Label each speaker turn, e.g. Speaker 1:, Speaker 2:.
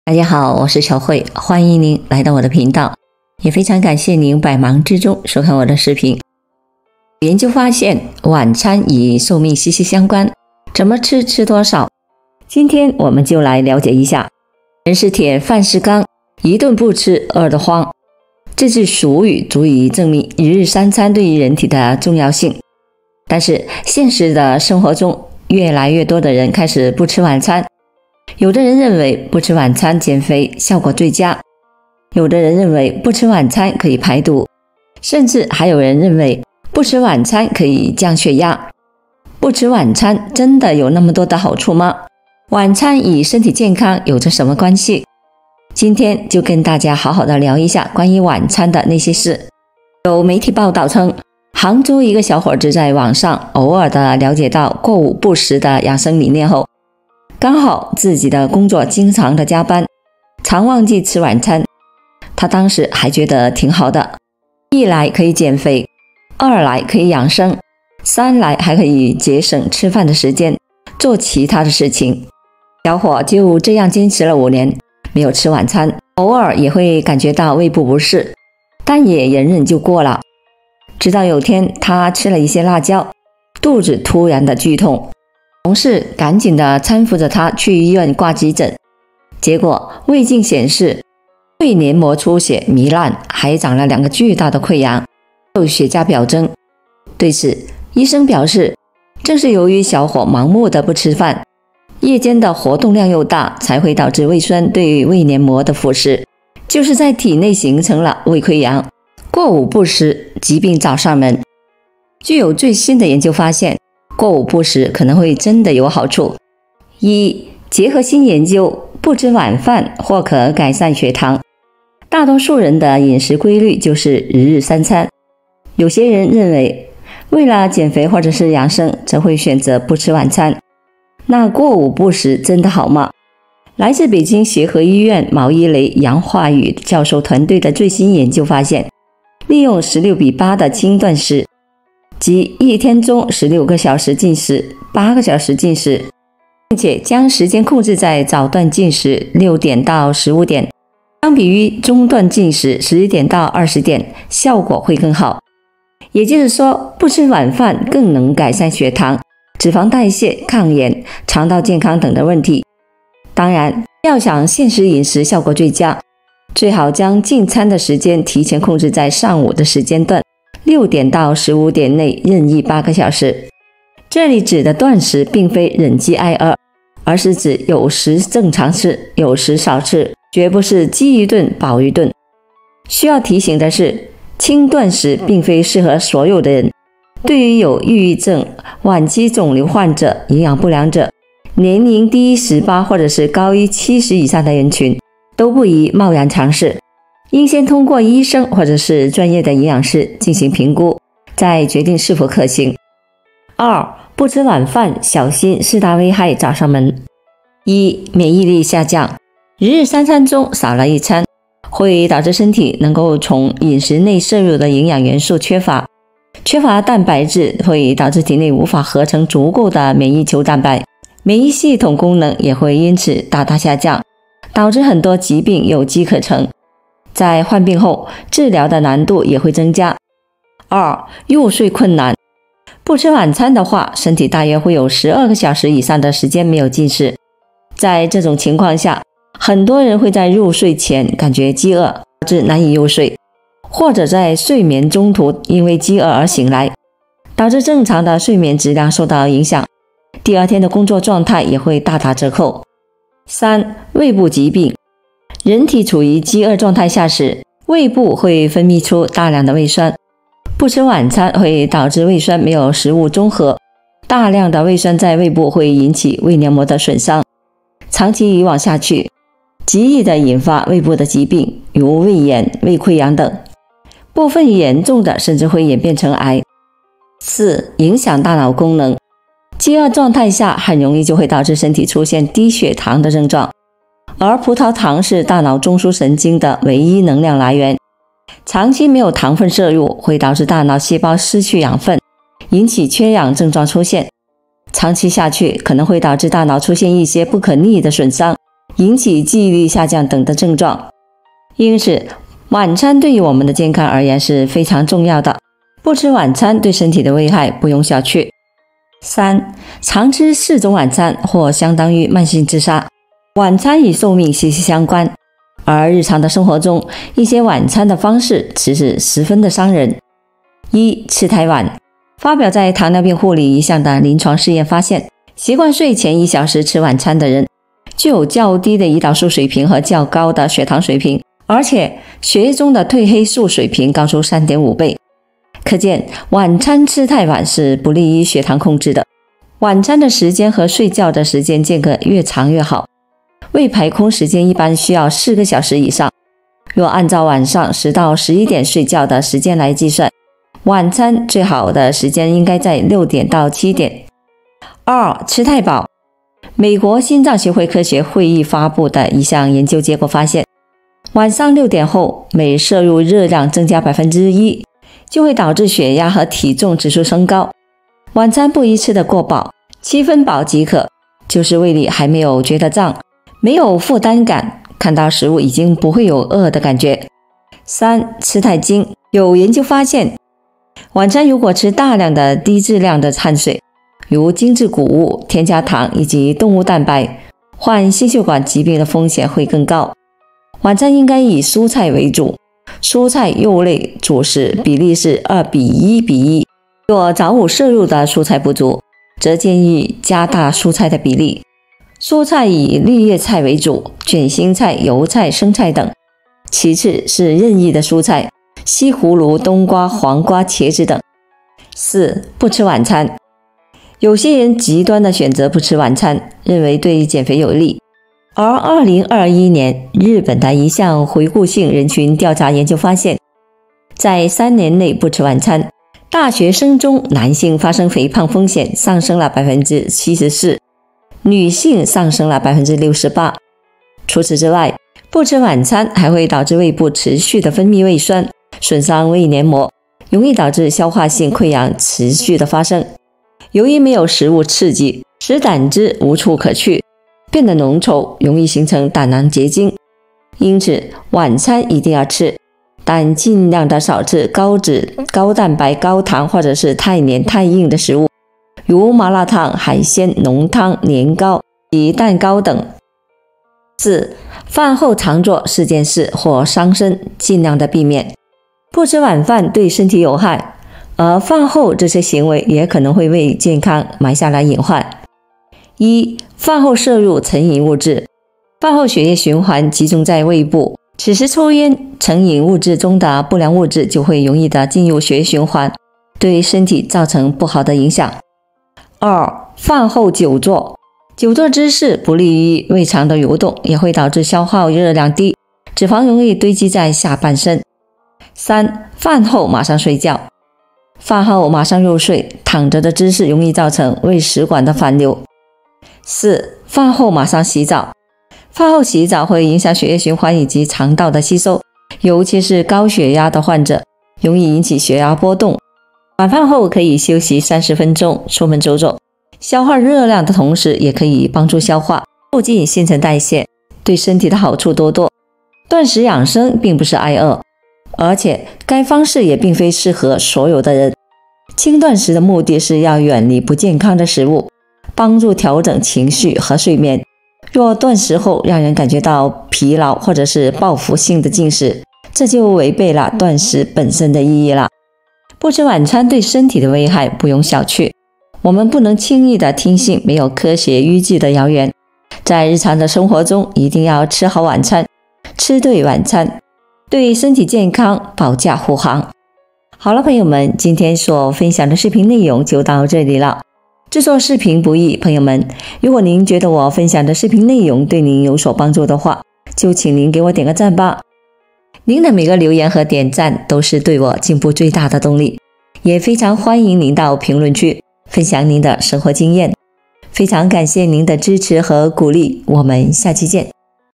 Speaker 1: 大家好，我是小慧，欢迎您来到我的频道，也非常感谢您百忙之中收看我的视频。研究发现，晚餐与寿命息息相关，怎么吃，吃多少？今天我们就来了解一下。人是铁，饭是钢，一顿不吃饿得慌。这句俗语足以证明一日三餐对于人体的重要性。但是现实的生活中，越来越多的人开始不吃晚餐。有的人认为不吃晚餐减肥效果最佳，有的人认为不吃晚餐可以排毒，甚至还有人认为不吃晚餐可以降血压。不吃晚餐真的有那么多的好处吗？晚餐与身体健康有着什么关系？今天就跟大家好好的聊一下关于晚餐的那些事。有媒体报道称，杭州一个小伙子在网上偶尔的了解到过午不食的养生理念后，刚好自己的工作经常的加班，常忘记吃晚餐。他当时还觉得挺好的，一来可以减肥，二来可以养生，三来还可以节省吃饭的时间，做其他的事情。小伙就这样坚持了5年，没有吃晚餐，偶尔也会感觉到胃部不适，但也忍忍就过了。直到有天他吃了一些辣椒，肚子突然的剧痛，同事赶紧的搀扶着他去医院挂急诊，结果胃镜显示胃黏膜出血糜烂，还长了2个巨大的溃疡，有血价表征。对此，医生表示，正是由于小伙盲目的不吃饭，夜间的活动量又大，才会导致胃酸对胃黏膜的腐蚀，就是在体内形成了胃溃疡。过午不食，疾病找上门。据有最新的研究发现，过午不食可能会真的有好处。一、结合新研究，不吃晚饭或可改善血糖。大多数人的饮食规律就是一日三餐，有些人认为为了减肥或者是养生，则会选择不吃晚餐。那过午不食真的好吗？来自北京协和医院毛一雷、杨化宇教授团队的最新研究发现，利用16:8的轻断食，即一天中16个小时进食，8个小时进食，并且将时间控制在早段进食6点到15点，相比于中段进食11点到20点，效果会更好。也就是说，不吃晚饭更能改善血糖、脂肪代谢、抗炎、肠道健康等的问题。当然，要想限时饮食效果最佳，最好将进餐的时间提前控制在上午的时间段，6点到15点内任意8个小时。这里指的断食并非忍饥挨饿，而是指有时正常吃，有时少吃，绝不是饥一顿饱一顿。需要提醒的是，轻断食并非适合所有的人，对于有抑郁症、晚期肿瘤患者、营养不良者、年龄低于18或者是高于70以上的人群，都不宜贸然尝试，应先通过医生或者是专业的营养师进行评估，再决定是否可行。2、不吃晚饭，小心4大危害找上门。1、免疫力下降。一日三餐中少了一餐，会导致身体能够从饮食内摄入的营养元素缺乏蛋白质，会导致体内无法合成足够的免疫球蛋白，免疫系统功能也会因此大大下降，导致很多疾病有机可乘，在患病后治疗的难度也会增加。2、入睡困难。不吃晚餐的话，身体大约会有12个小时以上的时间没有进食，在这种情况下，很多人会在入睡前感觉饥饿，导致难以入睡，或者在睡眠中途因为饥饿而醒来，导致正常的睡眠质量受到影响，第二天的工作状态也会大打折扣。3、胃部疾病。人体处于饥饿状态下时，胃部会分泌出大量的胃酸，不吃晚餐会导致胃酸没有食物中和，大量的胃酸在胃部会引起胃黏膜的损伤，长期以往下去，极易的引发胃部的疾病，如胃炎、胃溃疡等，部分严重的甚至会演变成癌。4、影响大脑功能。饥饿状态下很容易就会导致身体出现低血糖的症状，而葡萄糖是大脑中枢神经的唯一能量来源，长期没有糖分摄入会导致大脑细胞失去养分，引起缺氧症状出现，长期下去可能会导致大脑出现一些不可逆的损伤，引起记忆力下降等的症状。因此，晚餐对于我们的健康而言是非常重要的，不吃晚餐对身体的危害不容小觑。3. 常吃4种晚餐或相当于慢性自杀。晚餐与寿命息息相关，而日常的生活中，一些晚餐的方式其实十分的伤人。1. 吃太晚。发表在糖尿病护理一项的临床试验发现，习惯睡前1小时吃晚餐的人，具有较低的胰岛素水平和较高的血糖水平，而且血液中的褪黑素水平高出 3.5 倍。可见晚餐吃太晚是不利于血糖控制的。晚餐的时间和睡觉的时间间隔越长越好，胃排空时间一般需要4个小时以上。若按照晚上10到11点睡觉的时间来计算，晚餐最好的时间应该在6点到7点。2. 吃太饱。美国心脏协会科学会议发布的一项研究结果发现，晚上6点后每摄入热量增加 1%， 就会导致血压和体重指数升高。晚餐不宜吃得过饱，7分饱即可，就是胃里还没有觉得胀，没有负担感，看到食物已经不会有饿的感觉。3. 吃太精。有研究发现，晚餐如果吃大量的低质量的碳水，如精制谷物、添加糖以及动物蛋白，患心血管疾病的风险会更高。晚餐应该以蔬菜为主，蔬菜肉类主食比例是2:1:1。若早午摄入的蔬菜不足，则建议加大蔬菜的比例。蔬菜以绿叶菜为主，卷心菜、油菜、生菜等。其次是任意的蔬菜，西葫芦、冬瓜、黄瓜、茄子等。4. 不吃晚餐。有些人极端的选择不吃晚餐，认为对减肥有利。而2021年日本的一项回顾性人群调查研究发现，在3年内不吃晚餐，大学生中男性发生肥胖风险上升了 74%， 女性上升了 68%。 除此之外，不吃晚餐还会导致胃部持续的分泌胃酸，损伤胃黏膜，容易导致消化性溃疡持续的发生。由于没有食物刺激，使胆汁无处可去，变得浓稠，容易形成胆囊结晶。因此晚餐一定要吃，但尽量的少吃高脂、高蛋白、高糖或者是太黏太硬的食物，如麻辣烫、海鲜、浓汤、年糕及蛋糕等。4. 饭后常做4件事或伤身，尽量的避免。不吃晚饭对身体有害，而饭后这些行为也可能会为健康埋下了隐患。1. 饭后摄入成瘾物质。饭后血液循环集中在胃部，此时抽烟，成瘾物质中的不良物质就会容易的进入血液循环，对身体造成不好的影响。2. 饭后久坐。久坐姿势不利于胃肠的蠕动，也会导致消耗热量低，脂肪容易堆积在下半身。3. 饭后马上睡觉。饭后马上入睡，躺着的姿势容易造成胃食管的反流。4. 饭后马上洗澡。饭后洗澡会影响血液循环以及肠道的吸收，尤其是高血压的患者，容易引起血压波动。晚饭后可以休息30分钟，出门走走，消耗热量的同时也可以帮助消化，促进新陈代谢，对身体的好处多多。断食养生并不是挨饿，而且该方式也并非适合所有的人。轻断食的目的是要远离不健康的食物，帮助调整情绪和睡眠。若断食后让人感觉到疲劳或者是报复性的进食，这就违背了断食本身的意义了。不吃晚餐对身体的危害不容小觑，我们不能轻易的听信没有科学依据的谣言。在日常的生活中一定要吃好晚餐，吃对晚餐，对身体健康保驾护航。好了，朋友们，今天所分享的视频内容就到这里了。制作视频不易，朋友们，如果您觉得我分享的视频内容对您有所帮助的话，就请您给我点个赞吧。您的每个留言和点赞都是对我进步最大的动力，也非常欢迎您到评论区分享您的生活经验。非常感谢您的支持和鼓励，我们下期见。